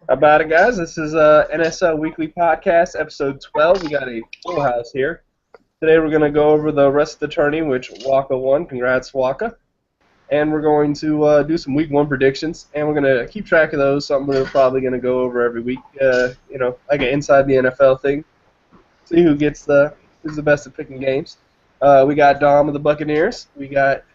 How about it, guys? This is NSL Weekly Podcast, episode 12. We got a full house here. Today we're going to go over the rest of the tourney, which Waka won. Congrats, Waka. And we're going to do some Week 1 predictions, and we're going to keep track of those, something we're probably going to go over every week, like an inside the NFL thing. See who's the best at picking games. We got Dom of the Buccaneers. We got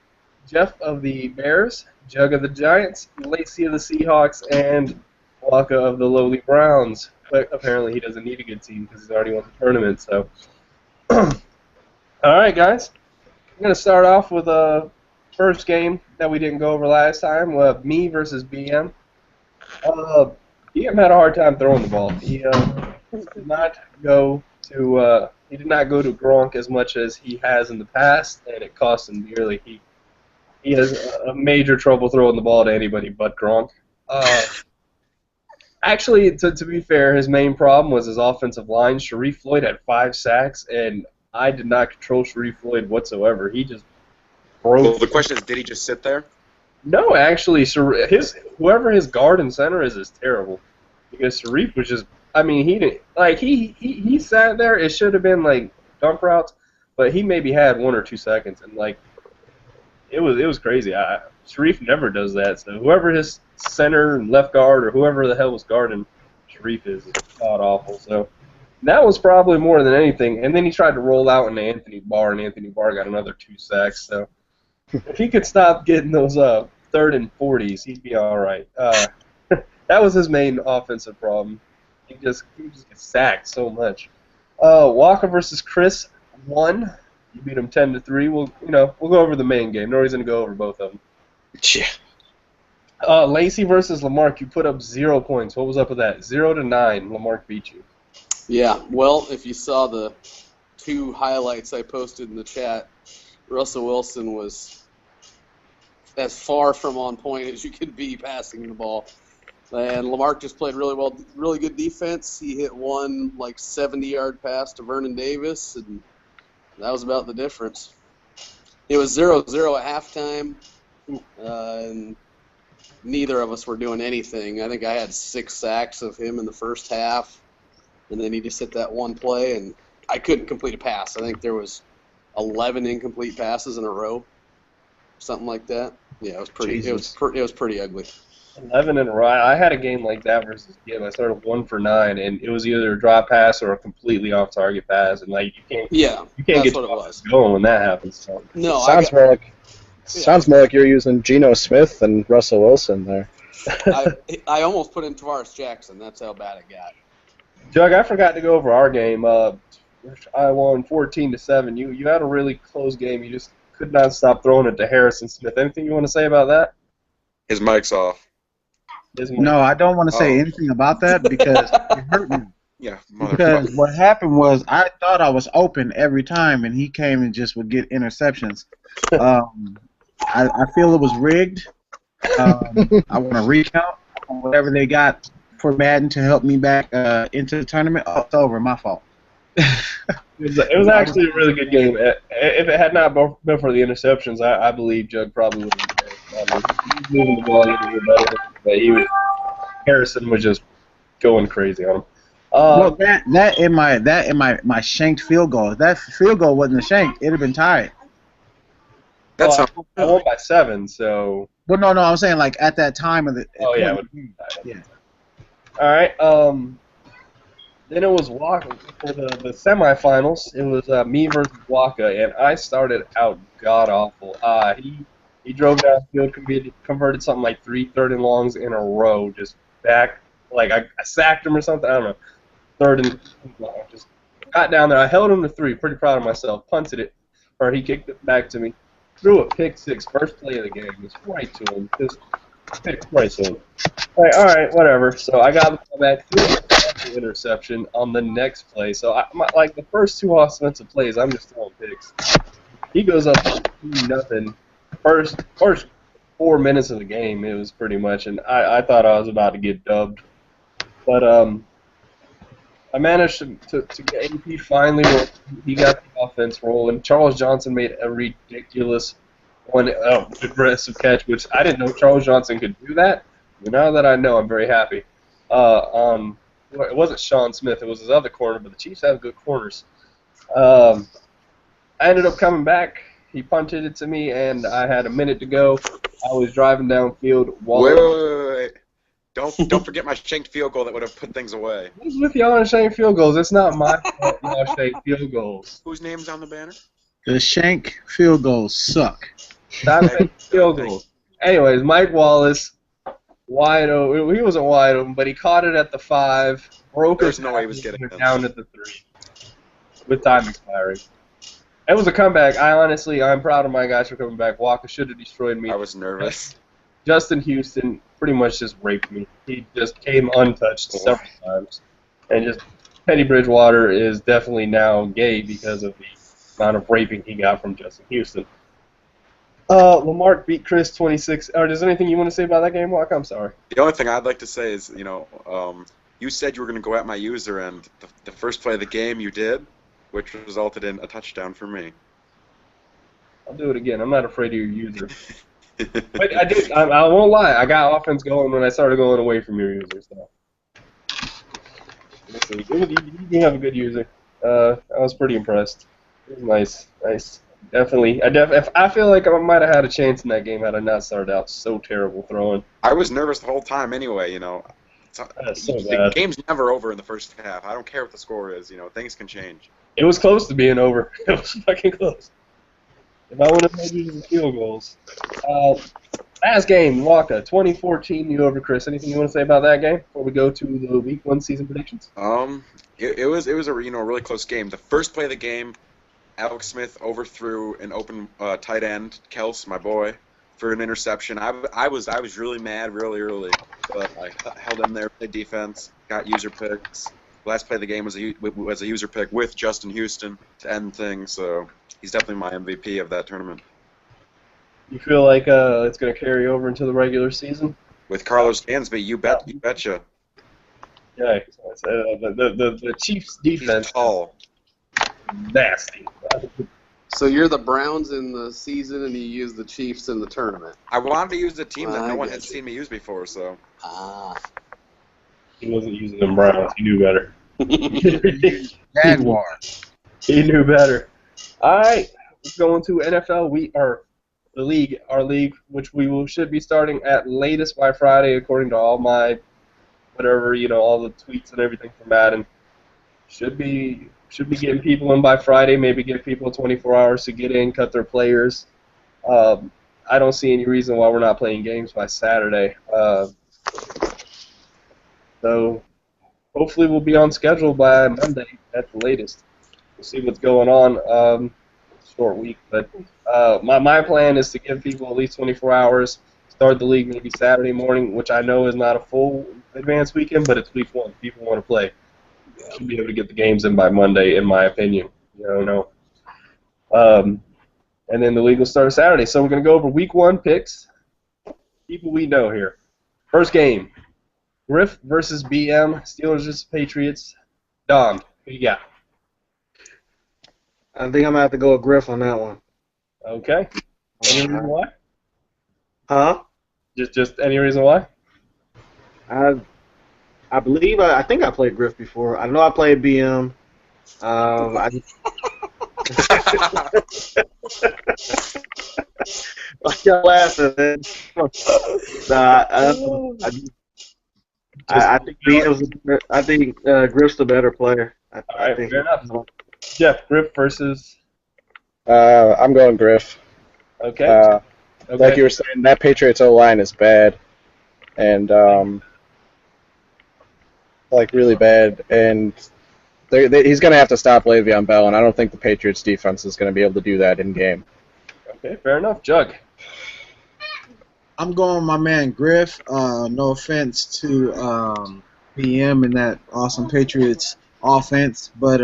Jeff of the Bears, Jug of the Giants, Lacey of the Seahawks, and Waka of the lowly Browns. But apparently he doesn't need a good team because he's already won the tournament. So, all right, guys. I'm going to start off with a first game that we didn't go over last time. Me versus BM. BM had a hard time throwing the ball. He did not go to Gronk as much as he has in the past, and it cost him dearly. He has a major trouble throwing the ball to anybody but Gronk. Actually, to be fair, his main problem was his offensive line. Sharif Floyd had 5 sacks, and I did not control Sharif Floyd whatsoever. He just broke. Well, the question is, did he just sit there? No, actually, whoever his guard and center is terrible. Because Sharif was just, he didn't, he sat there. It should have been like dump routes, but he maybe had 1 or 2 seconds, and it was crazy. Sharif never does that. So whoever his center and left guard or whoever the hell was guarding Sharif is god awful. So that was probably more than anything. And then he tried to roll out into Anthony Barr, and Anthony Barr got another 2 sacks. So if he could stop getting those 3rd and 40s, he'd be all right. That was his main offensive problem. He just gets sacked so much. Walker versus Chris won. You beat him 10-3. We'll go over the main game. Nori's gonna go over both of them. Yeah. Lacey versus Lamarck. You put up 0 points. What was up with that? 0-9. Lamarck beat you. Yeah. Well, if you saw the 2 highlights I posted in the chat, Russell Wilson was as far from on point as you could be passing the ball. And Lamarck just played really well, really good defense. He hit one 70-yard pass to Vernon Davis, and that was about the difference. It was 0-0 at halftime, and neither of us were doing anything. I think I had 6 sacks of him in the first half, and then he just hit that one play, and I couldn't complete a pass. I think there was 11 incomplete passes in a row, something like that. Yeah, it was pretty. Jesus. It was pretty ugly. 11 in a row. I had a game like that versus Gibb. I started 1 for 9, and it was either a drop pass or a completely off-target pass, and you can't get what it was. going when that happens. So. No, sounds more like you're using Geno Smith and Russell Wilson there. I almost put in Tavares Jackson. That's how bad it got. Jug, I forgot to go over our game. I won 14-7. You had a really close game. You just could not stop throwing it to Harrison Smith. Anything you want to say about that? His mic's off. No, I don't want to say anything about that because it hurt me. Yeah, because what happened was I thought I was open every time, and he came and just would get interceptions. I feel it was rigged. I want to recount on whatever they got for Madden to help me back into the tournament. Oh, it's over. My fault. It was actually a really good game. If it had not been for the interceptions, I believe Jug probably would have been there. He was moving the ball a little bit better, but Harrison was just going crazy on him. Well, that in my shanked field goal. If that field goal wasn't a shank, it'd have been tied. That's I won by 7, so. Well, no, I'm saying at that time of the. Oh yeah. Yeah. All right. Then it was Waka for the semifinals. It was me versus Waka, and I started out god awful. He drove downfield, converted something like 3 3rd and longs in a row, just back. I sacked him or something. I don't know. 3rd and long, just got down there. I held him to 3. Pretty proud of myself. Punted it, or he kicked it back to me. Threw a pick 6, first play of the game. Just right to him. Just pick right to him. All right, whatever. So I got the ball back, threw an interception on the next play. So the first 2 offensive plays, I'm just throwing picks. He goes up 2-0. First 4 minutes of the game, it was pretty much, and I thought I was about to get dubbed. But I managed to get AP finally. He got the offense rolling. Charles Johnson made a ridiculous aggressive catch, which I didn't know Charles Johnson could do that. But now that I know, I'm very happy. It wasn't Sean Smith. It was his other corner, but the Chiefs have good corners. I ended up coming back. He punted it to me, and I had a minute to go. I was driving downfield. Wait. Don't forget my shanked field goal that would have put things away. Who's with y'all on shanked field goals? It's not my fault y'all shanked field goals. Whose name's on the banner? The shank field goals suck. Stop shanked field goals. Anyways, Mike Wallace, wide open. He wasn't wide open, but he caught it at the 5. There's no way he was getting it. Down at the 3 with time expiring. It was a comeback. I'm proud of my guys for coming back. Walker should have destroyed me. I was nervous. Justin Houston pretty much just raped me. He just came untouched several times. And just Teddy Bridgewater is definitely now gay because of the amount of raping he got from Justin Houston. Lamar beat Chris 26. Or is there anything you want to say about that game, Walker? I'm sorry. The only thing I'd like to say is, you said you were going to go at my user, and the first play of the game you did, which resulted in a touchdown for me. I'll do it again. I'm not afraid of your user. But I did. I won't lie. I got offense going when I started going away from your user. So. You have a good user. I was pretty impressed. It was nice. Definitely. I feel like I might have had a chance in that game had I not started out so terrible throwing. I was nervous the whole time anyway, That's so The bad. game's never over in the first half. I don't care what the score is. Things can change. It was close to being over. It was fucking close. If I would have made you the field goals. Last game, Walker, 2014, you over Chris. Anything you want to say about that game before we go to the Week 1 season predictions? It was a really close game. The first play of the game, Alex Smith overthrew an open tight end, Kels, my boy, for an interception. I was really mad really early, but I held in there, played defense, got user picks. Last play of the game was a user pick with Justin Houston to end things, so he's definitely my MVP of that tournament. You feel like it's going to carry over into the regular season? With Carlos Dansby, you betcha. Yeah, the Chiefs' defense He's tall. nasty. So you're the Browns in the season, and you use the Chiefs in the tournament. I wanted to use a team that no one had get seen me use before, so. He wasn't using them Browns. He knew better. Jaguar. He knew better. All right, let's go into NFL our league, which should be starting at latest by Friday, according to all my all the tweets and everything from Madden. Should be getting people in by Friday. Maybe give people 24 hours to get in, cut their players. I don't see any reason why we're not playing games by Saturday. So hopefully we'll be on schedule by Monday at the latest. We'll see what's going on. Short week, but my plan is to give people at least 24 hours, start the league maybe Saturday morning, which I know is not a full advanced weekend, but it's week 1. People want to play. Should be able to get the games in by Monday, in my opinion. And then the league will start Saturday. So we're going to go over week 1 picks. People we know here. First game, Griff versus BM, Steelers versus Patriots. Don, who you got? I think I'm going to have to go with Griff on that one. Okay. Any reason why? Huh? Just any reason why? I believe I think I played Griff before. I know I played BM. Why y'all laughing, man? I think I think Griff's the better player. All right, fair enough. Jeff, Griff versus. I'm going Griff. Okay. Like you were saying, that Patriots O-line is bad, and really bad, and he's going to have to stop Le'Veon Bell, and I don't think the Patriots defense is going to be able to do that in game. Okay, fair enough. Jug. I'm going with my man Griff. No offense to BM and that awesome Patriots offense, but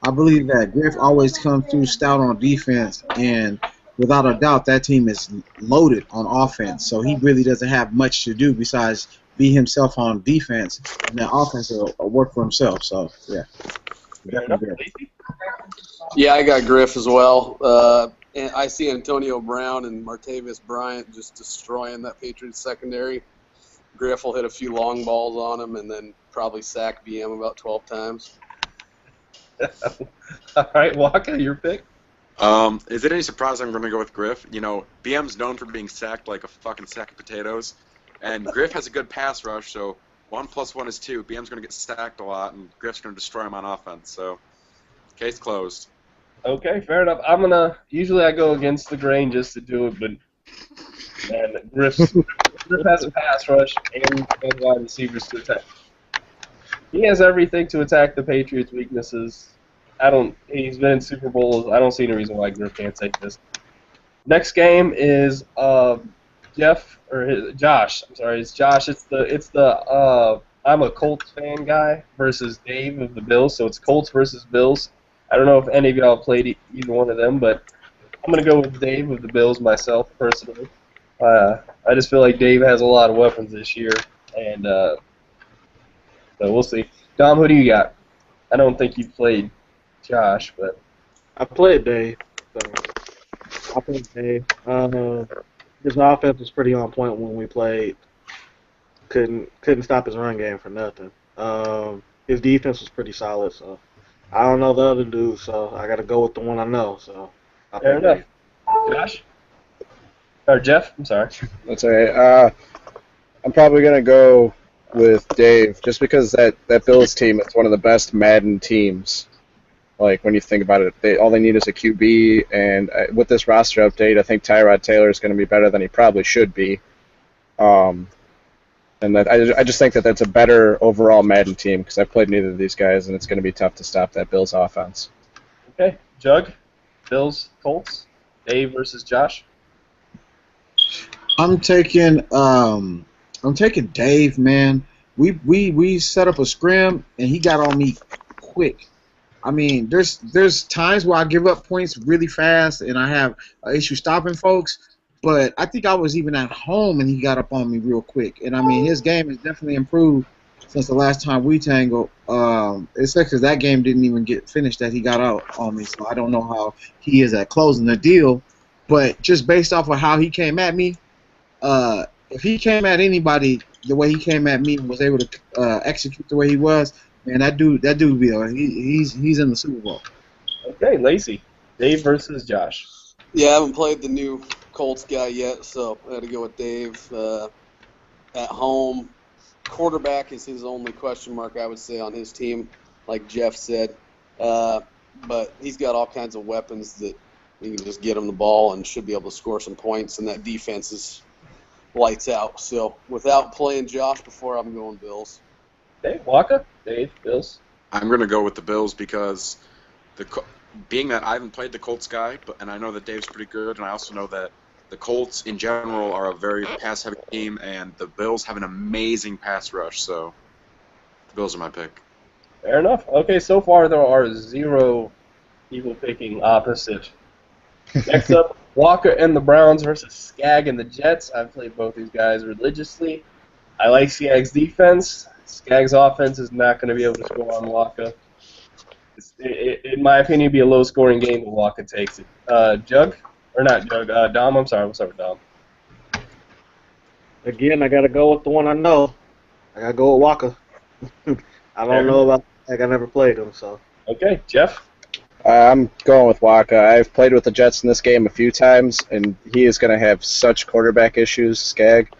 I believe that Griff always comes through stout on defense, and without a doubt, that team is loaded on offense. So he really doesn't have much to do besides be himself on defense, and that offense will work for himself. So yeah, Yeah, I got Griff as well. And I see Antonio Brown and Martavis Bryant just destroying that Patriots secondary. Griff will hit a few long balls on him and then probably sack BM about 12 times. All right, Waka, your pick? Is it any surprise I'm going to go with Griff? You know, BM's known for being sacked like a fucking sack of potatoes, and Griff has a good pass rush, so 1 + 1 is 2. BM's going to get sacked a lot, and Griff's going to destroy him on offense, so case closed. Okay, fair enough. Usually I go against the grain just to do it, but man, Griff has a pass rush and wide receivers to attack. He has everything to attack the Patriots' weaknesses. He's been in Super Bowls. I don't see any reason why Griff can't take this. Next game is Josh. I'm sorry, it's Josh. It's the I'm a Colts fan guy versus Dave of the Bills. So it's Colts versus Bills. I don't know if any of y'all played either one of them, but I'm gonna go with Dave of the Bills myself personally. I just feel like Dave has a lot of weapons this year, and so we'll see. Dom, who do you got? I don't think you played Josh, but I played Dave. His offense was pretty on point when we played. Couldn't stop his run game for nothing. His defense was pretty solid, so I don't know the other dude, so I got to go with the one I know. So fair enough. Josh or Jeff? I'm sorry. That's all right. I'm probably gonna go with Dave just because that Bills team is one of the best Madden teams. Like when you think about it, all they need is a QB, and with this roster update, I think Tyrod Taylor is going to be better than he probably should be. And I just think that that's a better overall Madden team because I've played neither of these guys, and it's going to be tough to stop that Bills offense. Okay, Jug, Bills, Colts, Dave versus Josh. I'm taking Dave, man. We set up a scrim and he got on me quick. I mean, there's times where I give up points really fast and I have an issue stopping folks. But I think I was even at home and he got up on me real quick. And I mean, his game has definitely improved since the last time we tangled. Especially because that game didn't even get finished that he got out on me. So I don't know how he is at closing the deal. But just based off of how he came at me, if he came at anybody the way he came at me and was able to execute the way he was, man, that dude he's in the Super Bowl. Okay, Lacey, Dave versus Josh. Yeah, I haven't played the new Colts guy yet, so I had to go with Dave. At home, quarterback is his only question mark, I would say, on his team, like Jeff said. But he's got all kinds of weapons that you can just get him the ball and should be able to score some points, and that defense is lights out. So without playing Josh before, I'm going Bills. Okay, Waka, Dave, Bills. I'm going to go with the Bills because being that I haven't played the Colts guy, and I know that Dave's pretty good, and I also know that the Colts in general are a very pass-heavy team, and the Bills have an amazing pass rush, so the Bills are my pick. Fair enough. Okay, so far there are 0 people picking opposite. Next up, Walker and the Browns versus Skag and the Jets. I've played both these guys religiously. I like Skag's defense. Skag's offense is not going to be able to score on Walker. In my opinion, it'd be a low-scoring game if Walker takes it. Dom, I'm sorry. What's up with Dom? Again, I got to go with the one I know. I got to go with Walker. I don't know about Skag. I never played him, so. Okay, Jeff? I'm going with Waka. I've played with the Jets in this game a few times, and he is going to have such quarterback issues, Skag.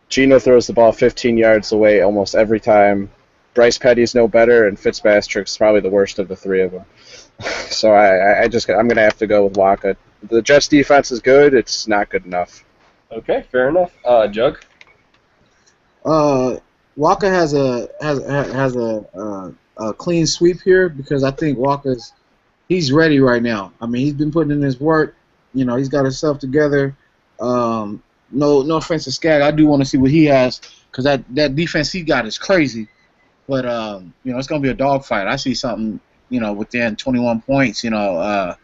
Geno throws the ball 15 yards away almost every time. Bryce Petty's no better, and Fitzpatrick's probably the worst of the three of them. So I'm going to have to go with Waka. The Jets' defense is good. It's not good enough. Okay, fair enough. Jug? Walker has a clean sweep here because I think he's ready right now. I mean, he's been putting in his work. You know, he's got himself together. No offense to Skag, I do want to see what he has because that defense he got is crazy. But it's gonna be a dogfight. I see something, within 21 points. They're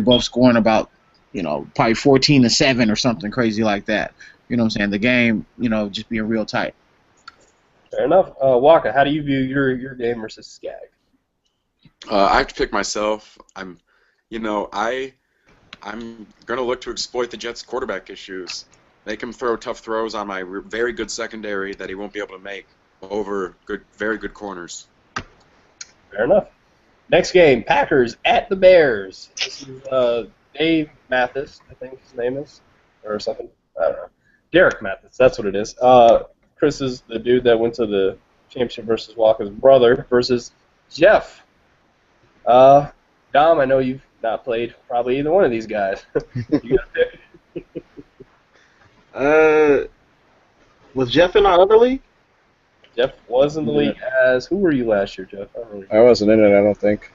both scoring about, probably 14-7 or something crazy like that. You know what I'm saying? The game, just being real tight. Fair enough. Walker, how do you view your game versus Skag? I have to pick myself. I'm going to look to exploit the Jets' quarterback issues. make him throw tough throws on my very good secondary that he won't be able to make over very good corners. Fair enough. Next game, Packers at the Bears. This is Dave Mathis, I think his name is, or something. I don't know. Derek Mathis, that's what it is. Chris is the dude that went to the championship versus Walker's brother versus Jeff. Dom, I know you've not played probably either one of these guys. You got to pick. Was Jeff in our other league? Jeff was in the league as... Who were you last year, Jeff? I wasn't in it, I don't think.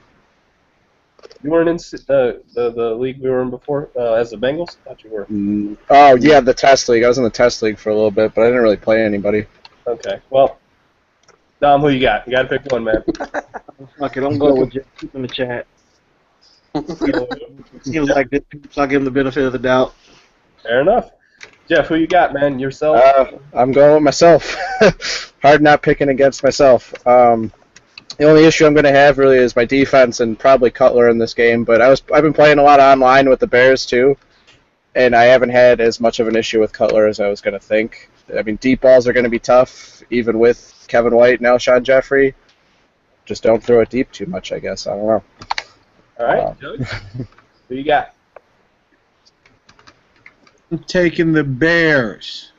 You weren't in the league we were in before as the Bengals? I thought you were. Oh, yeah, the test league. I was in the test league for a little bit, but I didn't really play anybody. Okay, well, Dom, who you got? You got to pick one, man. Fuck it, I'm going with Jeff. Keep in the chat. Seems like this, so I'll give him the benefit of the doubt. Fair enough. Jeff, who you got, man? Yourself? I'm going with myself. Hard not picking against myself. The only issue I'm going to have really is my defense and probably Cutler in this game. But I've been playing a lot online with the Bears too, and I haven't had as much of an issue with Cutler as I was going to think. I mean, deep balls are going to be tough, even with Kevin White and Alshon Jeffrey. Just don't throw it deep too much, I guess. I don't know. All right, Judge. Who you got? I'm taking the Bears.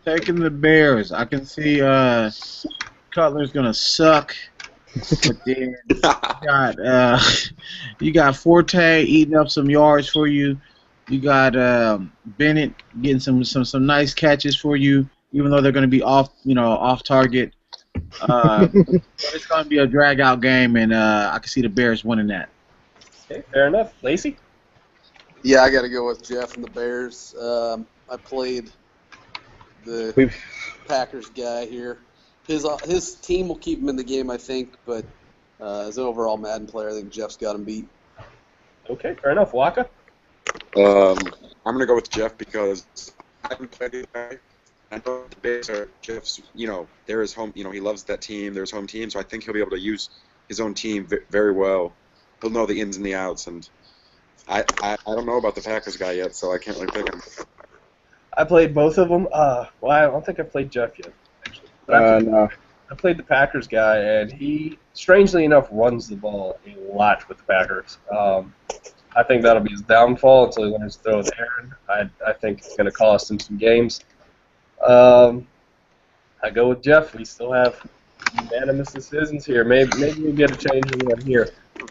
Taking the Bears. I can see Cutler's gonna suck, but then you got Forte eating up some yards for you. You got Bennett getting some nice catches for you, even though they're gonna be off target. But it's gonna be a drag out game, and I can see the Bears winning that. Okay, fair enough. Lacey? Yeah, I got to go with Jeff and the Bears. I played the Packers guy here. His team will keep him in the game, I think, but as an overall Madden player, I think Jeff's got him beat. Okay, fair enough. Waka? I'm going to go with Jeff because I haven't played the guy. I know the Bears are Jeff's, they're his home, he loves that team, they're his home team, so I think he'll be able to use his own team very well. He'll know the ins and the outs, and I don't know about the Packers guy yet, so I can't really pick him. I played both of them. Well, I don't think I played Jeff yet, actually. No. I played the Packers guy, and he, strangely enough, runs the ball a lot with the Packers. I think that'll be his downfall until he learns to throw with Aaron. I think it's going to cost him some games. I go with Jeff. We still have unanimous decisions here. Maybe we get a change in one here.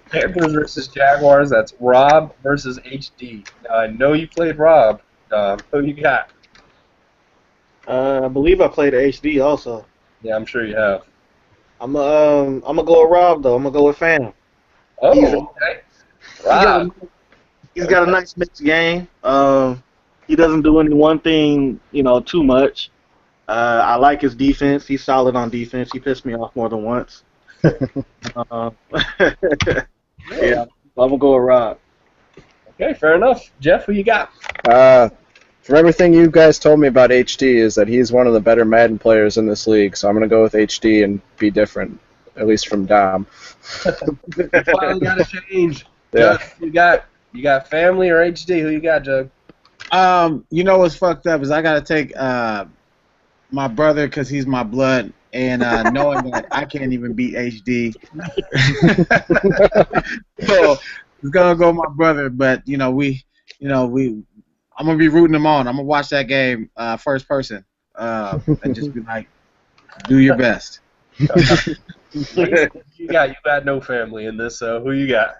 Panthers versus Jaguars. That's Rob versus HD. Now, I know you played Rob. Who you got? I believe I played HD also. Yeah, I'm sure you have. I'm gonna go with Rob though. I'm gonna go with Fam. Oh, okay. Rob. He's got a nice mixed game. He doesn't do any one thing, too much. I like his defense. He's solid on defense. He pissed me off more than once. Yeah, I'm gonna go with Rob. Okay, fair enough. Jeff, who you got? From everything you guys told me about HD is that he's one of the better Madden players in this league, so I'm going to go with HD and be different, at least from Dom. Finally got a change. Yeah. Judge, you got family or HD? Who you got, Judge? You know what's fucked up is I gotta take my brother because he's my blood, and knowing that I can't even beat HD, so it's gonna go my brother. But I'm gonna be rooting him on. I'm gonna watch that game first person and just be like, do your best. You got no family in this, so who you got?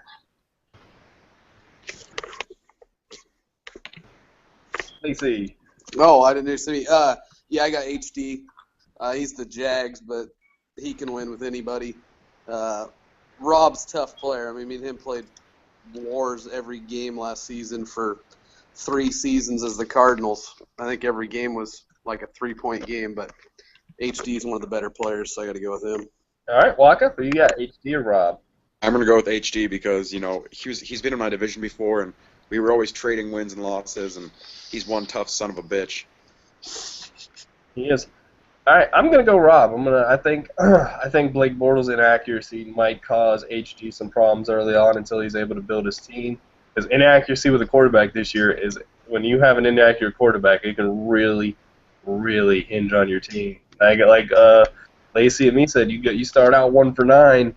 Let's see. Oh, I didn't see. Yeah, I got HD. He's the Jags, but he can win with anybody. Rob's tough player. I mean, him played wars every game last season for 3 seasons as the Cardinals. I think every game was like a 3-point game, but HD is one of the better players, so I got to go with him. All right, Waka, who you got, HD or Rob? I'm going to go with HD because, he's been in my division before, and we were always trading wins and losses, and he's one tough son of a bitch. He is. All right, I'm going to go Rob. I think Blake Bortles' inaccuracy might cause HD some problems early on until he's able to build his team. Because inaccuracy with a quarterback this year is when you have an inaccurate quarterback, it can really, really hinge on your team. Like Lacey and me said, you start out 1 for 9.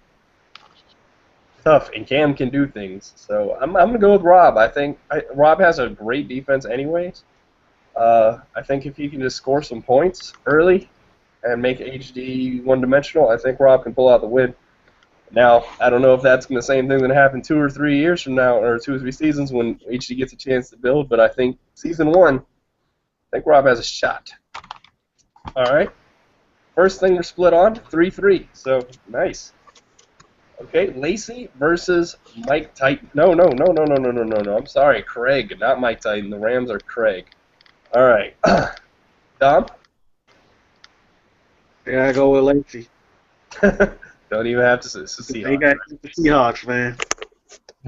Tough, and Cam can do things. So I'm going to go with Rob. I think Rob has a great defense anyways. I think if he can just score some points early and make HD one-dimensional, I think Rob can pull out the win. Now, I don't know if that's the same thing going to happen 2 or 3 years from now, or 2 or 3 seasons when HD gets a chance to build, but I think season 1, I think Rob has a shot. All right. First thing we're split on, 3-3. So, nice. Okay, Lacey versus Mike Titan. No. I'm sorry, Craig, not Mike Titan. The Rams are Craig. All right. Dom? Yeah, I go with Lacey. Don't even have to say Seahawks. They got the Seahawks, man.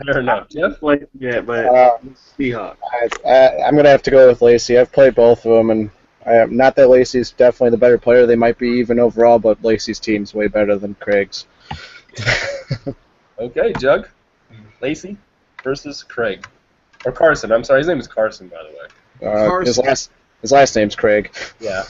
Fair enough. Jeff? Yeah, but Seahawks. I'm going to have to go with Lacey. I've played both of them, and not that Lacey's definitely the better player. They might be even overall, but Lacey's team's way better than Craig's. Okay, Jug. Lacey versus Craig. Or Carson. I'm sorry, his name is Carson, by the way. His last name's Craig. Yeah.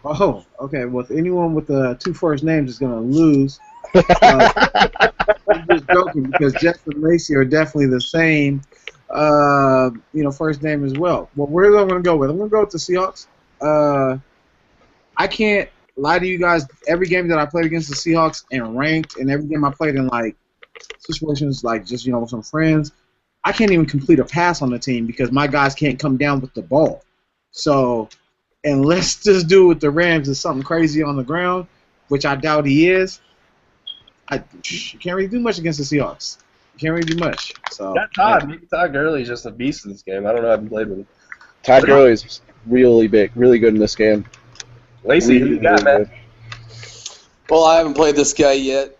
Oh, okay. Well, if anyone with 2 first names is going to lose, I'm just joking because Jeff and Lacey are definitely the same, first name as well. Well, where am I going to go with? I'm going to go with the Seahawks. I can't lie to you guys. Every game that I played against the Seahawks and ranked, and every game I played in like situations like just with some friends, I can't even complete a pass on the team because my guys can't come down with the ball. So unless this dude with the Rams is something crazy on the ground, which I doubt he is, I can't really do much against the Seahawks. Can't really do much. So Got Todd. Maybe Todd Gurley's just a beast in this game. I don't know. I haven't played with him. Todd Gurley's really big, really good in this game. Lacey, who you got, man? Well, I haven't played this guy yet.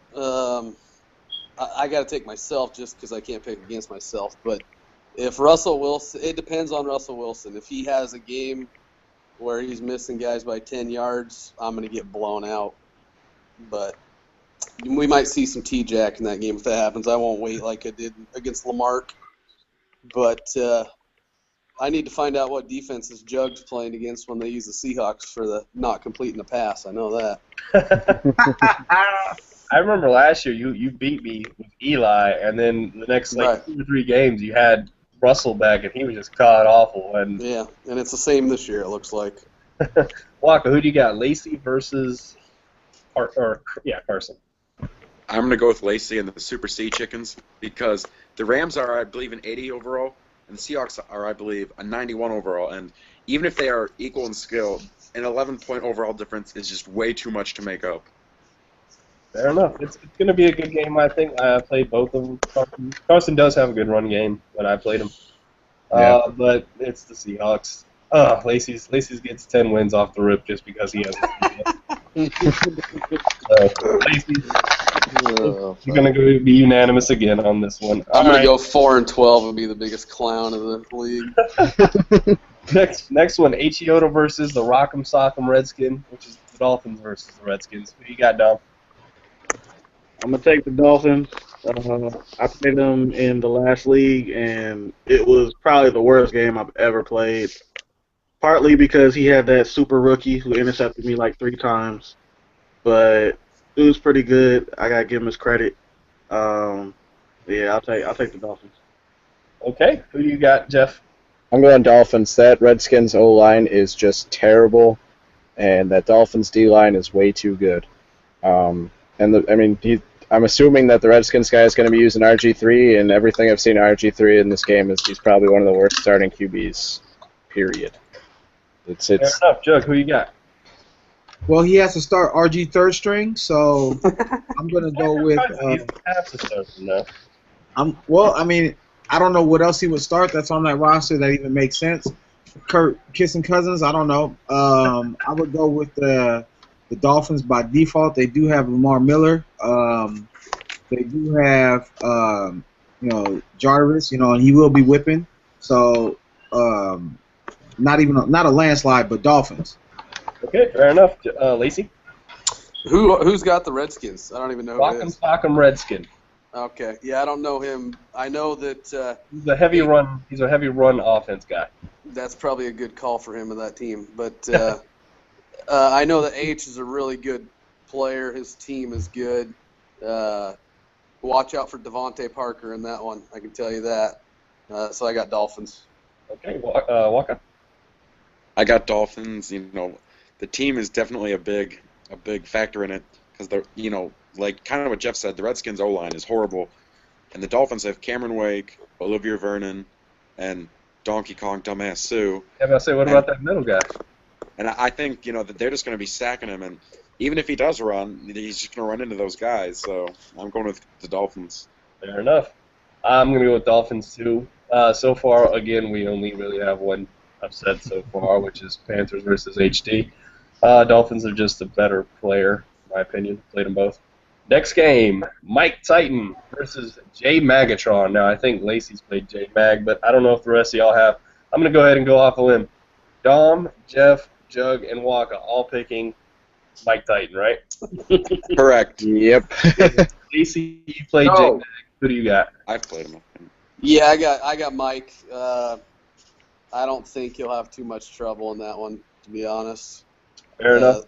I got to take myself just because I can't pick against myself. But if Russell Wilson, it depends on Russell Wilson. If he has a game where he's missing guys by 10 yards, I'm going to get blown out. But we might see some T-Jack in that game if that happens. I won't wait like I did against Lamarck. But I need to find out what defenses Jug's playing against when they use the Seahawks for the not completing the pass. I know that. I remember last year you beat me with Eli, and then the next 2 or 3 games you had Russell back, and he was just god awful. And yeah, and it's the same this year. It looks like. Waka, who do you got? Lacey versus Carson. I'm going to go with Lacey and the Super C Chickens because the Rams are, I believe, an 80 overall, and the Seahawks are, I believe, a 91 overall. And even if they are equal in skill, an 11-point overall difference is just way too much to make up. Fair enough. It's going to be a good game, I think. I played both of them. Carson does have a good run game when I played him. But it's the Seahawks. Lacey's gets 10 wins off the rip just because he has Lacey, you're going to be unanimous again on this one. I'm going to go 4-12 and be the biggest clown of the league. Next one, H.E.O.T.A. versus the Rock'em Sock'em Redskin, which is the Dolphins versus the Redskins. Who you got, Dom? I'm going to take the Dolphins. I played them in the last league, and it was probably the worst game I've ever played. Partly because he had that super rookie who intercepted me like 3 times. But it was pretty good. I got to give him his credit. I'll take the Dolphins. Okay. Who do you got, Jeff? I'm going Dolphins. That Redskins O-line is just terrible, and that Dolphins D-line is way too good. I'm assuming that the Redskins guy is going to be using RG3, and everything I've seen RG3 in this game is he's probably one of the worst starting QBs, period. Fair enough. Jug, who you got? Well, he has to start RG third string, so I'm going to go with. He has to start from now. I don't know what else he would start that's on that roster that even makes sense. Kurt Kissing Cousins, I don't know. I would go with the Dolphins by default. They do have Lamar Miller. They do have Jarvis, and he will be whipping. So not a landslide, but Dolphins. Okay, fair enough. Lacey? Who's got the Redskins? I don't even know who it is. Rock'em Sock'em Redskin. Okay. Yeah, I don't know him. I know that He's a heavy run. He's a heavy run offense guy. that's probably a good call for him in that team. But I know that H is a really good player. His team is good. Watch out for Devontae Parker in that one. I can tell you that. So I got Dolphins. Okay, Waka. I got Dolphins. The team is definitely a big factor in it because they're, like kind of what Jeff said, the Redskins O-line is horrible, and the Dolphins have Cameron Wake, Olivier Vernon, and Donkey Kong Dumbass Sue. Yeah, but I say, what about that middle guy? And I think that they're just going to be sacking him, and even if he does run, he's just going to run into those guys. So I'm going with the Dolphins. Fair enough. I'm going to go with Dolphins too. So far, again, we only really have one upset so far, which is Panthers versus HD. Dolphins are just a better player, in my opinion. Played them both. Next game, Mike Titan versus J Magatron. Now, I think Lacey's played J Mag, but I don't know if the rest of y'all have. I'm going to go ahead and go off a limb. Dom, Jeff, Jug, and Waka all picking Mike Titan, right? Correct. Yep. Lacey, you played J Mag. Who do you got? I've played him. Yeah, I got Mike. I don't think he'll have too much trouble in that one, to be honest. Fair enough.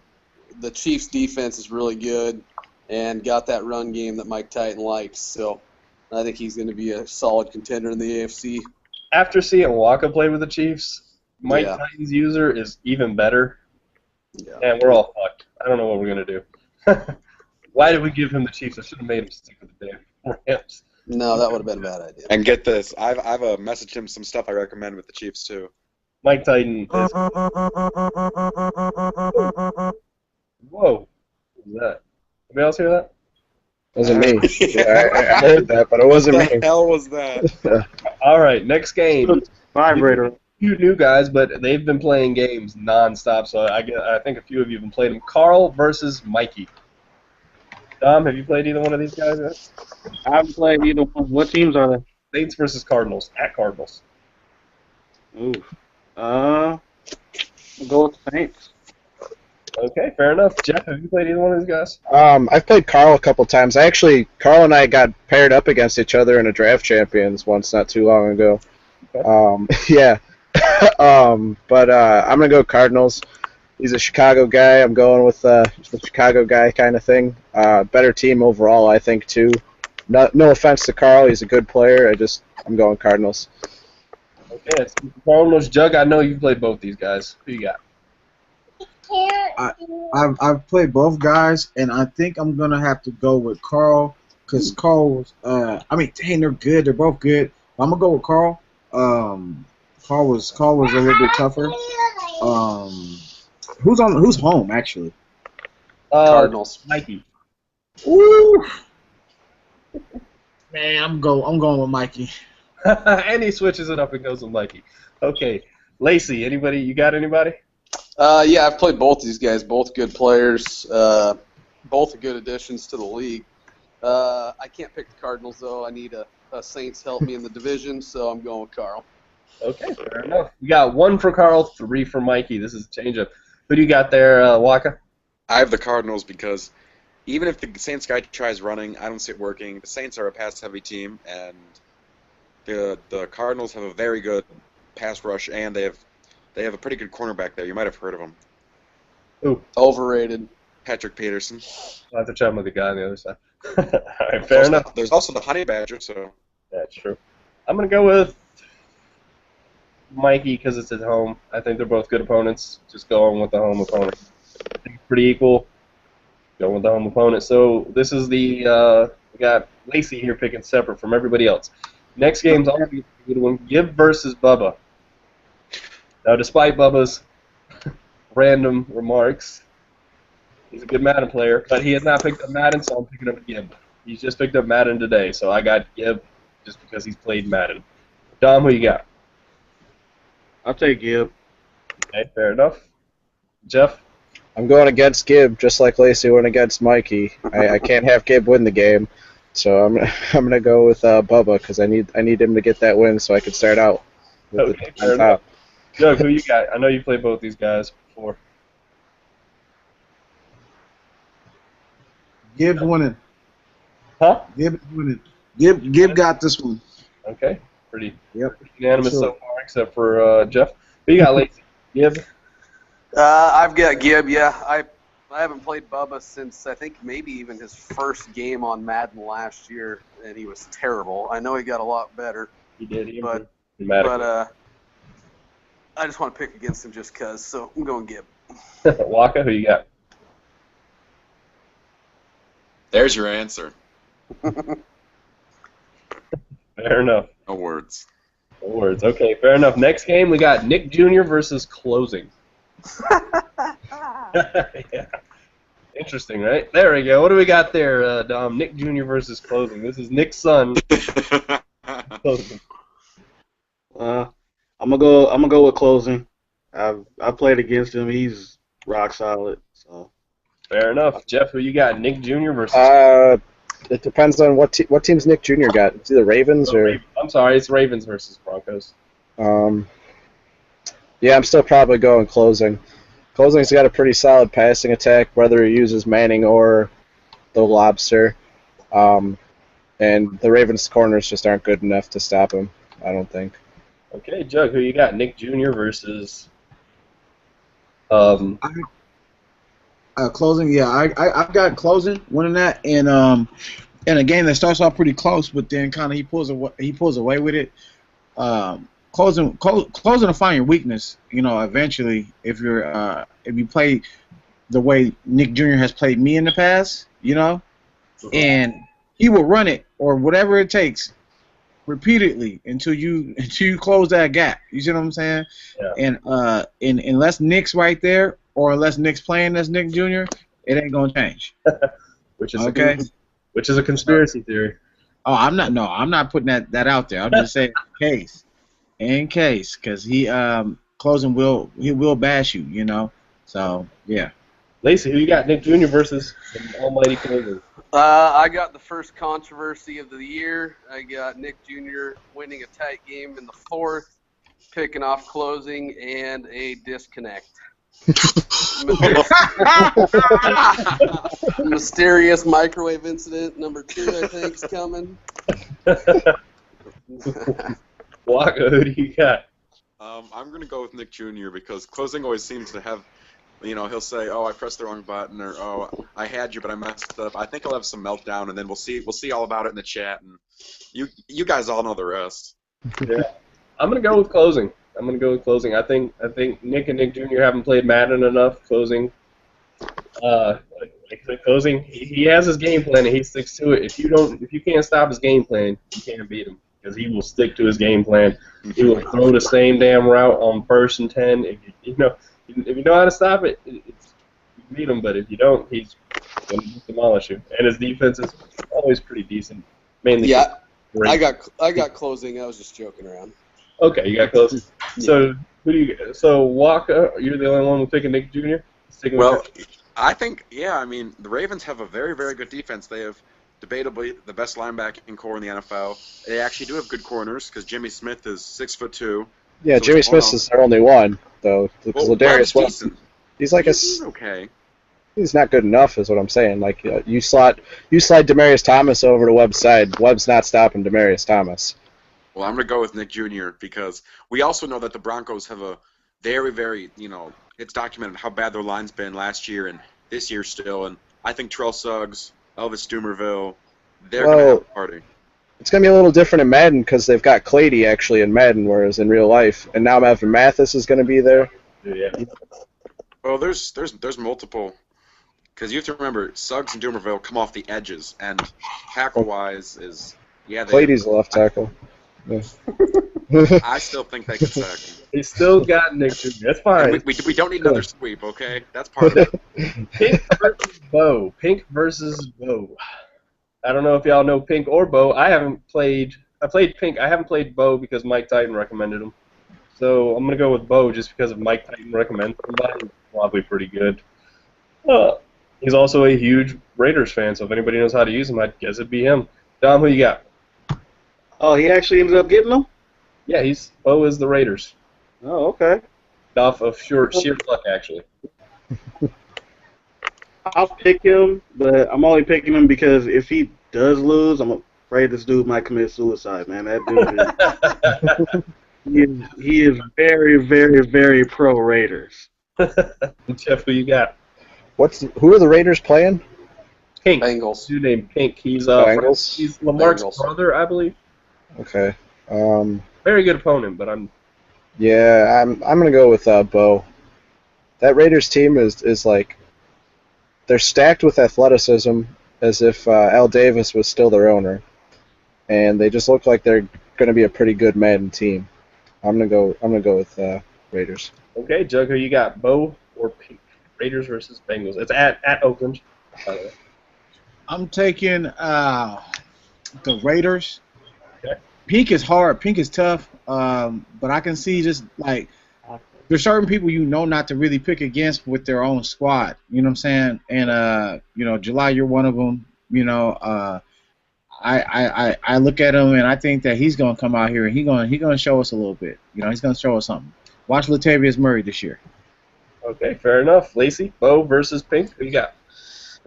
The Chiefs' defense is really good and got that run game that Mike Titan likes. So I think he's going to be a solid contender in the AFC. After seeing Waka play with the Chiefs, Mike Titan's user is even better. Yeah. And we're all fucked. I don't know what we're going to do. Why did we give him the Chiefs? I should have made him stick with the damn Rams. No, that would have been a bad idea. And get this, I've messaged him some stuff I recommend with the Chiefs too. Mike Titan is... Whoa. What was that? Anybody else hear that? Wasn't me. I heard that, but it wasn't What the me. hell was that? All right, next game. Vibrator. Few new guys, but they've been playing games nonstop, so I think a few of you have been playing them. Carl versus Mikey. Dom, have you played either one of these guys yet? I haven't played either one. What teams are they? Saints versus Cardinals, at Cardinals. Ooh. I'll go with the Saints. Okay, fair enough. Jeff, have you played either one of these guys? I've played Carl a couple times. Carl and I got paired up against each other in a draft champions once not too long ago. Okay. Yeah. But I'm going to go Cardinals. He's a Chicago guy. I'm going with the Chicago guy kind of thing. Better team overall, I think, too. No offense to Carl. He's a good player. I'm going Cardinals. Okay, it's Cardinals. Jug, I know you played both these guys. Who you got? I've played both guys, and I think I'm gonna have to go with Carl because Carl was. They're good. They're both good. I'm gonna go with Carl. Carl was a little bit tougher. Who's home actually? Cardinals. Mikey. Woo! Man, I'm going with Mikey. And he switches it up and goes with Mikey. Okay, Lacey. You got anybody? Yeah, I've played both these guys. Both good players. Both good additions to the league. I can't pick the Cardinals though. I need a Saints help me in the division, so I'm going with Carl. Okay, fair enough. We got 1 for Carl, 3 for Mikey. This is a change-up. Who do you got there, Waka? I have the Cardinals because even if the Saints guy tries running, I don't see it working. The Saints are a pass-heavy team, and the Cardinals have a very good pass rush, and they have a pretty good cornerback there. You might have heard of him. Ooh, Overrated. Patrick Peterson. I'll have to chat with the guy on the other side. All right, fair enough. There's also the Honey Badger, so... That's true. I'm going to go with Mikey because it's at home. I think they're both good opponents. Just going with the home opponent. I think it's pretty equal. Going with the home opponent. So this is we got Lacey here picking separate from everybody else. Next game's also a good one. Gibb versus Bubba. Now, despite Bubba's random remarks, he's a good Madden player, but he has not picked up Madden, so I'm picking up Gibb. He's just picked up Madden today, so I got Gibb just because he's played Madden. Dom, who you got? I'll take Gibb. Okay, fair enough. Jeff? I'm going against Gibb, just like Lacey went against Mikey. I can't have Gibb win the game, so I'm gonna go with Bubba because I need him to get that win so I can start out with Okay, the fair on top. Doug, who you got? I know you played both these guys before. Gibbs winning. Huh? Gibbs winning. Gib got this one. Okay. Pretty Yep. unanimous Sure. so far, except for Jeff. Who you got, Lacey? Gib? I've got Gib. Yeah, I haven't played Bubba since I think maybe even his first game on Madden last year, and he was terrible. I know he got a lot better, He did. He but improved I just want to pick against him just cause. So I'm going Gib. Waka, who you got? There's your answer. Fair enough. No words. No words. Okay, fair enough. Next game, we got Nick Jr. versus Closing. Yeah. Interesting, right? There we go. What do we got there, Dom? Nick Jr. versus Closing. This is Nick's son. Closing. I'm gonna go with Closing. I've played against him. He's rock solid. So Fair enough. Jeff, who you got? Nick Jr. versus... It depends on what teams Nick Jr. got. It's either Ravens or. I'm sorry, it's Ravens versus Broncos. Yeah, I'm still probably going Closing. Closing's got a pretty solid passing attack, whether he uses Manning or the Lobster. And the Ravens' corners just aren't good enough to stop him, I don't think. Okay, Jug, who you got? Nick Jr. versus... Closing, yeah, I've got Closing winning that, and in a game that starts off pretty close, but then kind of he pulls away with it. Closing will find your weakness, eventually if you play the way Nick Jr. has played me in the past, and he will run it or whatever it takes repeatedly until you close that gap. You see what I'm saying? Yeah. And unless Nick's right there, or unless Nick's playing as Nick Jr., it ain't gonna change. Which is okay. Which is a conspiracy theory. Oh, I'm not putting that out there. I'm just saying in case, because he Closing will bash you, So yeah. Lacey, who you got? Nick Jr. versus the almighty Closing. I got the first controversy of the year. I got Nick Jr. winning a tight game in the fourth, picking off Closing, and a disconnect. Mysterious microwave incident number 2, I think, is coming. Waka, who do you got? I'm going to go with Nick Jr. because Closing always seems to have, he'll say, "Oh, I pressed the wrong button," or "Oh, I had you, but I messed up." I think he'll have some meltdown, and then we'll see all about it in the chat, and you guys all know the rest. Yeah, I'm going to go with Closing. I think Nick and Nick Jr. haven't played Madden enough. Closing, he has his game plan and he sticks to it. If you can't stop his game plan, you can't beat him because he will stick to his game plan. He will throw the same damn route on 1st and 10. If you know how to stop it, you beat him. But if you don't, he's going to demolish you. And his defense is always pretty decent. Mainly, yeah. Great. I got Closing. I was just joking around. Okay, you got close. So who do you? So Waka, you're the only one who's picking Nick Jr. Well, I think the Ravens have a very, very good defense. They have debatably the best linebacking core in the NFL. They actually do have good corners because Jimmy Smith is 6'2". Yeah, so Jimmy Smith is their only one though. Because Ladarius Wilson, he's like he's okay. He's not good enough, is what I'm saying. Like you slide Demaryius Thomas over to Webb's side. Webb's not stopping Demaryius Thomas. Well, I'm going to go with Nick Jr. because we also know that the Broncos have a very, very, it's documented how bad their line's been last year and this year still. And I think Terrell Suggs, Elvis Dumerville, they're going to have a party. It's going to be a little different in Madden because they've got Clady actually in Madden, whereas in real life. And now Evan Mathis is going to be there. Yeah. Well, there's multiple. Because you have to remember, Suggs and Dumerville come off the edges. And tackle-wise is, Clady's the left tackle. Yeah. I still think they can sack him. He's still got Nick Jr. That's fine. We don't need another sweep, okay? That's part of it. Pink versus Bo. I don't know if y'all know Pink or Bo. I played Pink. I haven't played Bo because Mike Titan recommended him. So I'm going to go with Bo just because of Mike Titan recommended him. He's probably pretty good. He's also a huge Raiders fan, so if anybody knows how to use him, I guess it'd be him. Dom, who you got? Oh, he actually ended up getting them? Yeah, Bo is the Raiders. Oh, okay. Off of sheer luck, actually. I'll pick him, but I'm only picking him because if he does lose, I'm afraid this dude might commit suicide, man. That dude he is very, very, very pro Raiders. Jeff, who you got? Who are the Raiders playing? Pink. Bengals. Dude named Pink. He's Bengals? he's Lamar's Bengals. brother, I believe. Okay. Very good opponent, but I'm gonna go with Bo. That Raiders team is like they're stacked with athleticism, as if Al Davis was still their owner, and they just look like they're gonna be a pretty good Madden team. I'm gonna go with Raiders. okay. Jug, who you got? Bo or Pink? Raiders versus Bengals. It's at Oakland, by the way. I'm taking the Raiders. Okay. Pink is hard. Pink is tough. But I can see just like there's certain people not to really pick against with their own squad. You know what I'm saying? And July, you're one of them. I look at him and I think that he's gonna come out here and he's gonna show us a little bit. He's gonna show us something. Watch Latavius Murray this year. Okay, fair enough. Lacey, Bo versus Pink. Who you got?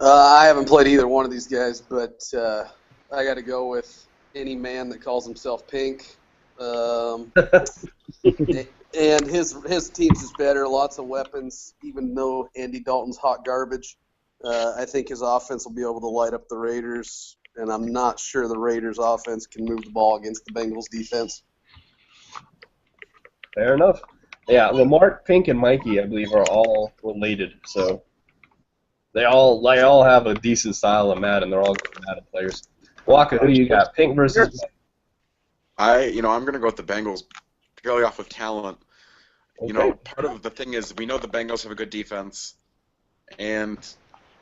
I haven't played either one of these guys, but I got to go with any man that calls himself Pink. And his team's is better, lots of weapons, even though Andy Dalton's hot garbage. I think his offense will be able to light up the Raiders, and I'm not sure the Raiders' offense can move the ball against the Bengals' defense. Fair enough. Yeah, Lamar, Pink, and Mikey, I believe, are all related. So they all have a decent style of Madden. They're all good Madden players. Waka, who do you got? Pink versus I'm going to go with the Bengals purely off of talent. Okay. Part of the thing is we know the Bengals have a good defense, and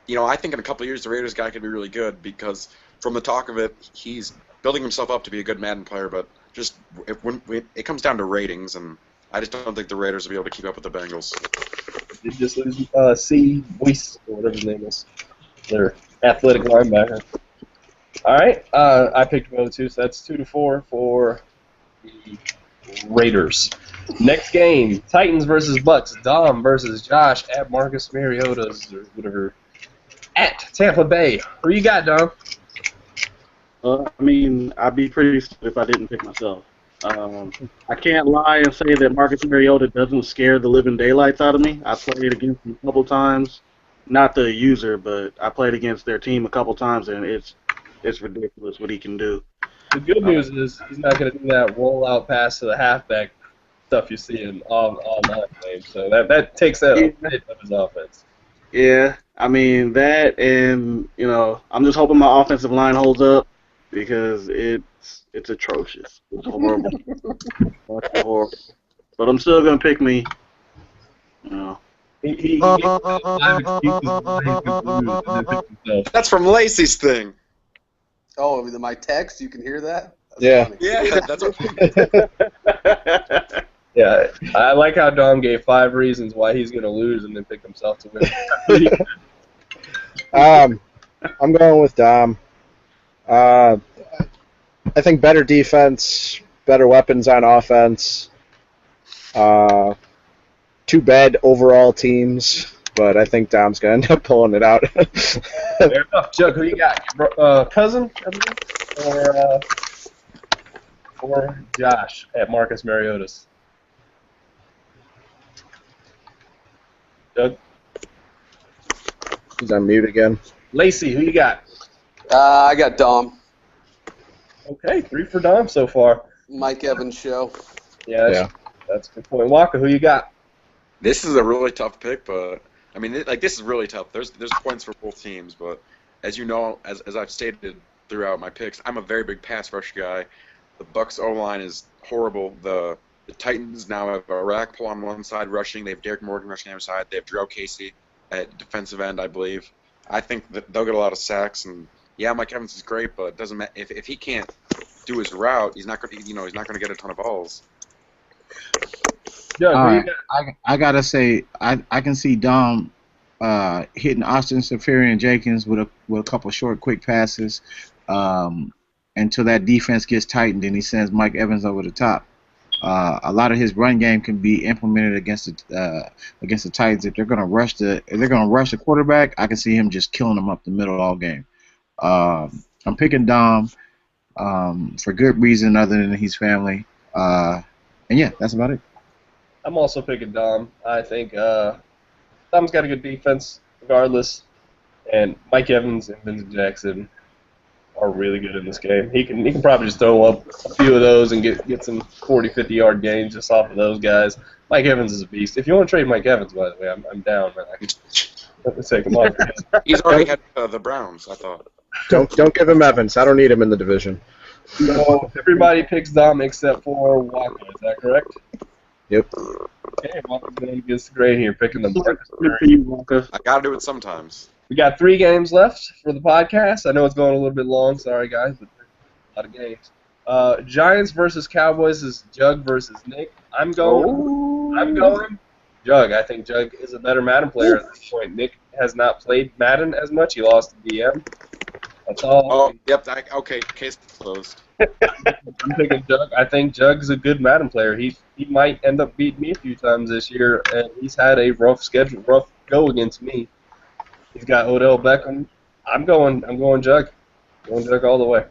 I think in a couple of years the Raiders guy could be really good because from the talk of it, he's building himself up to be a good Madden player. But just when it comes down to ratings, and I just don't think the Raiders will be able to keep up with the Bengals. Did just lose C. Weiss, or whatever his name is. Their athletic linebacker. All right, I picked Bo too, so that's 2-4 for the Raiders. Next game, Titans versus Bucks. Dom versus Josh at Marcus Mariota's or whatever at Tampa Bay. Who you got, Dom? I'd be pretty stupid if I didn't pick myself. I can't lie and say that Marcus Mariota doesn't scare the living daylights out of me. I played against him a couple times, not the user, but I played against their team a couple times, and it's ridiculous what he can do. The good news is he's not going to do that rollout pass to the halfback stuff you see in all nine games. So that takes that bit of his offense. Yeah, that, and I'm just hoping my offensive line holds up because it's atrocious. It's horrible. It's horrible. But I'm still gonna pick me. He That's from Lacey's thing. Oh, my text, you can hear that? That's Yeah. funny. Yeah, that's what. Yeah, I like how Dom gave 5 reasons why he's going to lose and then pick himself to win. I'm going with Dom. I think better defense, better weapons on offense. 2 bad overall teams, but I think Dom's going to end up pulling it out. Fair enough. Jug, who you got? Cousin, I believe? Or Josh at Marcus Mariota's? Doug? He's on mute again. Lacey, who you got? I got Dom. Okay, 3 for Dom so far. Mike Evans show. Yeah, that's a good point. Waka, who you got? This is a really tough pick, but this is really tough. There's points for both teams, but as you know, as I've stated throughout my picks, I'm a very big pass rush guy. The Bucks O-line is horrible. The Titans now have a Rackpole on one side rushing. They have Derek Morgan rushing on the other side. They have Drew Casey at defensive end, I believe. I think that they'll get a lot of sacks, and yeah, Mike Evans is great, but it doesn't matter if he can't do his route. He's not going to get a ton of balls. Doug, All who you right, got? I gotta say I can see Dom hitting Austin Safarian-Jenkins with a couple short, quick passes until that defense gets tightened and he sends Mike Evans over the top. A lot of his run game can be implemented against the Titans. If they're gonna rush the quarterback, I can see him just killing them up the middle all game. I'm picking Dom. for good reason other than he's family. And yeah, that's about it. I'm also picking Dom. I think Dom's got a good defense regardless, and Mike Evans and Vincent Jackson are really good in this game. He can probably just throw up a few of those and get some 40, 50-yard gains just off of those guys. Mike Evans is a beast. If you want to trade Mike Evans, by the way, I'm down, man. I can take him off. He's already had the Browns, I thought. Don't give him Evans. I don't need him in the division. So everybody picks Dom except for Walker. Is that correct? Yep. Okay, Walker's going against the grain here, picking the Marcus Good for you, Walker. I gotta do it sometimes. We got 3 games left for the podcast. I know it's going a little bit long. Sorry, guys, but a lot of games. Giants versus Cowboys is Jug versus Nick. I'm going Jug. I think Jug is a better Madden player at this point. Nick has not played Madden as much. He lost to DM. That's all. Oh, yep. Okay, case closed. I'm picking Jug. I think Jug's a good Madden player. He might end up beating me a few times this year, and he's had a rough go against me. He's got Odell Beckham. I'm going Jug. Going Jug all the way.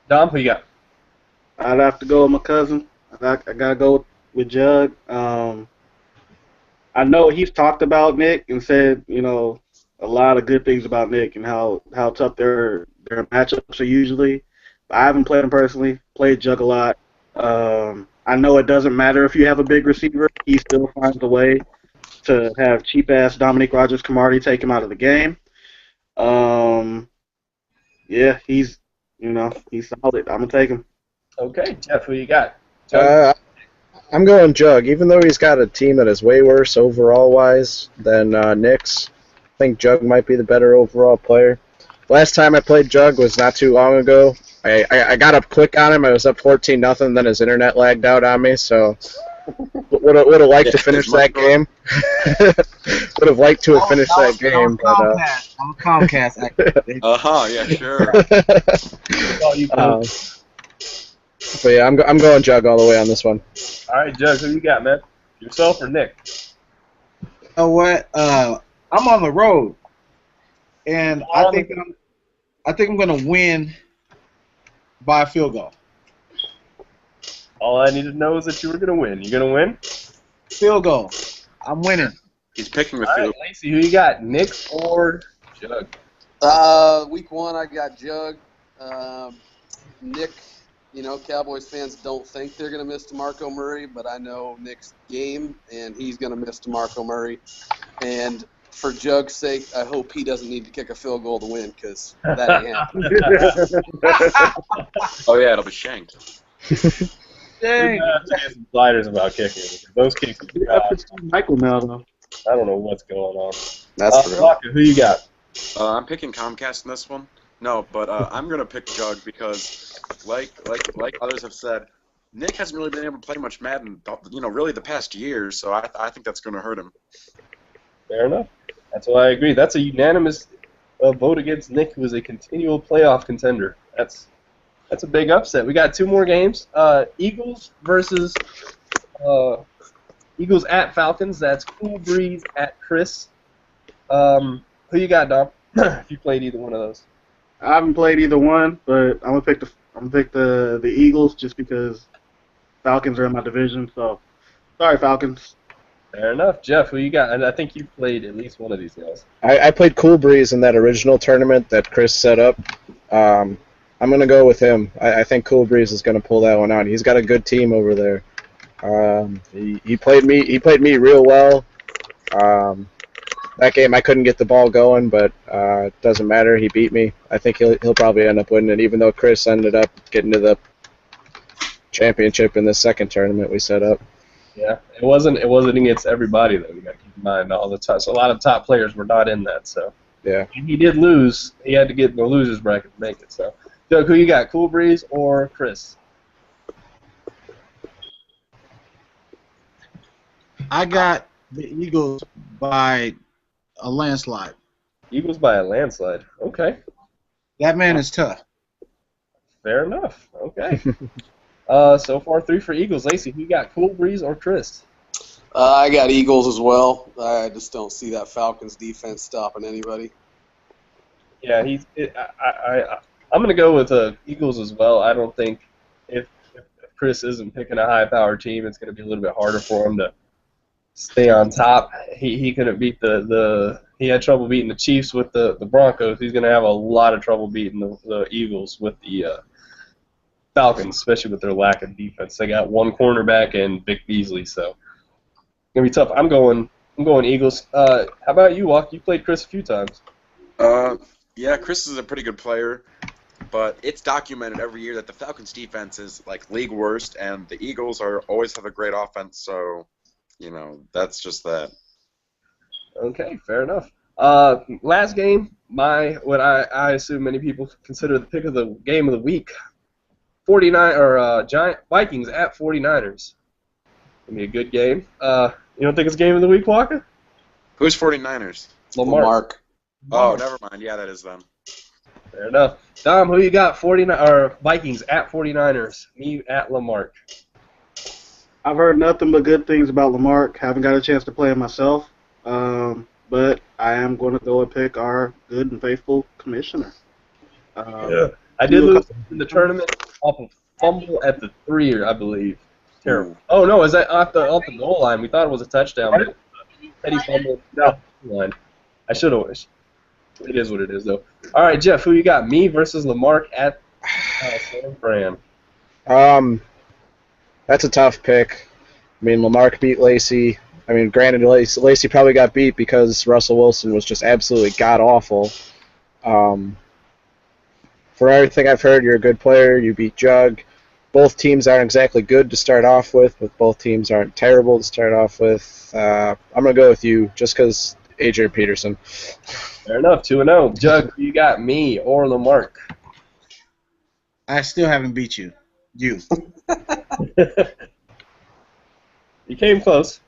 Dom, who you got? I'd have to go with my cousin. I gotta go with Jug. I know he's talked about Nick and said, a lot of good things about Nick and how tough their matchups are usually. But I haven't played him personally. Played Jug a lot. I know it doesn't matter if you have a big receiver. He still finds a way to have cheap-ass Dominique Rodgers-Cromartie take him out of the game. Yeah, he's solid. I'm going to take him. Okay, Jeff, who you got? I'm going Jug. Even though he's got a team that is way worse overall-wise than Nick's, I think Jug might be the better overall player. Last time I played Jug was not too long ago. I got up quick on him. I was up 14-0, then his internet lagged out on me, so would have liked to finish that game. Would have liked to have finished that game. I'm a Comcast actor. Yeah, sure. But yeah, I'm going Jug all the way on this one. All right, Jug, who you got, man? Yourself or Nick? You know what? I'm on the road, and I think I'm going to win by a field goal. All I need to know is that you were going to win. You going to win? Field goal. I'm winning. He's picking with All right, Lacey, who you got, Nick or Jug? Week 1, I got Jug. Nick, Cowboys fans don't think they're going to miss DeMarco Murray, but I know Nick's game, and he's going to miss DeMarco Murray. And for Jug's sake, I hope he doesn't need to kick a field goal to win, because that ain't happening. Oh, yeah, it'll be shanked. Dang. Some sliders about kicking. Those kicks are Michael now, though. I don't know what's going on. That's true. Walker, who you got? I'm picking Comcast in this one. No, but I'm gonna pick Jug because, like others have said, Nick hasn't really been able to play much Madden, really the past year. So I think that's gonna hurt him. Fair enough. That's why I agree. That's a unanimous vote against Nick, who is a continual playoff contender. That's a big upset. We got 2 more games. Eagles versus Eagles at Falcons. That's Cool Breeze at Chris. Who you got, Dom? If you played either one of those. I haven't played either one, but I'm gonna pick the Eagles just because Falcons are in my division. So sorry, Falcons. Fair enough. Jeff, who you got? And I think you played at least one of these guys. I played Cool Breeze in that original tournament that Chris set up. I'm going to go with him. I think Cool Breeze is going to pull that one out. He's got a good team over there. He played me real well. That game I couldn't get the ball going, but it doesn't matter. He beat me. I think he'll probably end up winning it, even though Chris ended up getting to the championship in the second tournament we set up. Yeah, it wasn't against everybody though. You got to keep in mind all the time. So a lot of top players were not in that. So yeah, and he did lose. He had to get in the losers bracket to make it. So Doug, who you got? Cool Breeze or Chris? I got the Eagles by a landslide. Eagles by a landslide. Okay. That man is tough. Fair enough. Okay. So far 3 for Eagles. Lacey, who you got? Cool Breeze or Chris? I got Eagles as well. I just don't see that Falcons defense stopping anybody. Yeah, I'm going to go with Eagles as well. I don't think if Chris isn't picking a high-powered team, it's going to be a little bit harder for him to stay on top. He couldn't beat he had trouble beating the Chiefs with the Broncos. He's going to have a lot of trouble beating the Eagles with the Falcons, especially with their lack of defense. They got one cornerback and Vic Beasley, so it's going to be tough. I'm going Eagles. How about you, Walk? You played Chris a few times. Yeah, Chris is a pretty good player, but it's documented every year that the Falcons' defense is like league worst, and the Eagles always have a great offense. So, that's just that. Okay, fair enough. Last game, what I assume many people consider the pick of the game of the week, Vikings at 49ers. Gonna be a good game. You don't think it's game of the week, Walker? Who's 49ers? Lamar. Oh, never mind. Yeah, that is them. Fair enough. Dom, who you got? Vikings at 49ers. Me at Lamar. I've heard nothing but good things about Lamar. Haven't got a chance to play him myself, but I am going to go and pick our good and faithful commissioner. Yeah. I did lose in the tournament off of fumble at the 3, I believe. Terrible. Oh no, is that off the goal line? We thought it was a touchdown. Teddy fumbled off the line. I should have wished. It is what it is, though. All right, Jeff, who you got? Me versus Lamar at San Fran. That's a tough pick. I mean, Lamar beat Lacey. I mean, granted, Lacey probably got beat because Russell Wilson was just absolutely god-awful. For everything I've heard, you're a good player. You beat Jug. Both teams aren't exactly good to start off with, but both teams aren't terrible to start off with. I'm going to go with you just because Adrian Peterson. Fair enough, 2-0. Jug, you got me or Lamar? I still haven't beat you. You. You came close.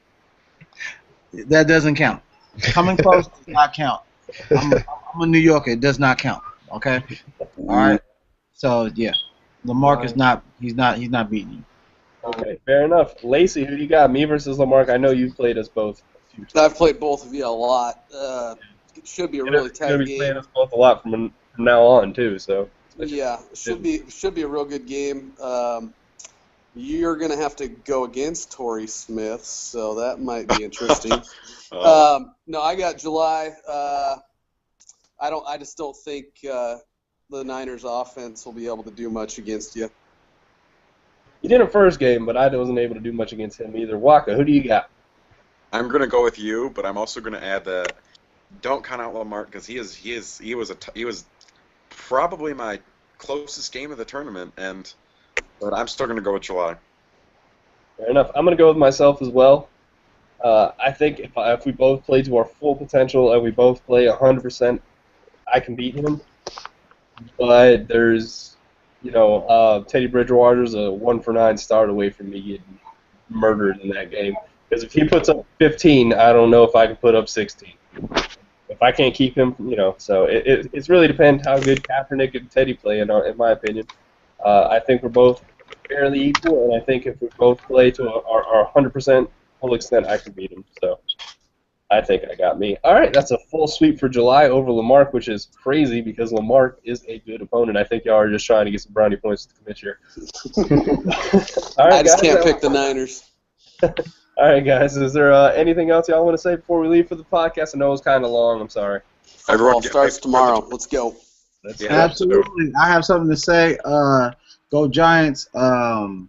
That doesn't count. Coming close does not count. I'm a New Yorker. It does not count. Okay. All right. So yeah, Lamar is not. He's not beating you. Okay, fair enough. Lacey, who you got? Me versus Lamar. I know you've played us both. I've played both of you a lot. It should be a really tight game. You're going to be playing us both a lot from now on too. So. Yeah, should be a real good game. You're going to have to go against Torrey Smith, so that might be interesting. No, I got July. I just don't think the Niners offense will be able to do much against you. You did a first game, but I wasn't able to do much against him either. Waka, who do you got? I'm going to go with you, but I'm also going to add that don't count out Lamar because he was probably my closest game of the tournament, but I'm still going to go with July. Fair enough. I'm going to go with myself as well. I think if we both play to our full potential and we both play 100%, I can beat him. But there's, Teddy Bridgewater's a 1-for-9 start away from me getting murdered in that game. Because if he puts up 15, I don't know if I can put up 16. If I can't keep him, so it's really depends how good Kaepernick and Teddy play, in my opinion. I think we're both fairly equal, and I think if we both play to our 100% full extent, I can beat him. So I think I got me. All right, that's a full sweep for July over Lamar, which is crazy because Lamar is a good opponent. I think y'all are just trying to get some brownie points to commit here. All right, I just can't pick the Niners. All right, guys. Is there anything else y'all want to say before we leave for the podcast? I know it was kind of long. I'm sorry. Everyone starts tomorrow. Let's go. Absolutely. I have something to say. Go Giants. And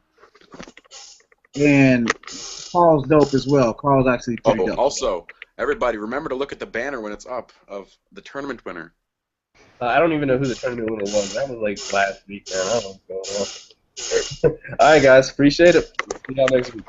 Carl's dope as well. Carl's actually pretty dope. Also, everybody, remember to look at the banner when it's up of the tournament winner. I don't even know who the tournament winner was. That was like last week, man. I don't know what's going on. All right, guys. Appreciate it. See y'all next week.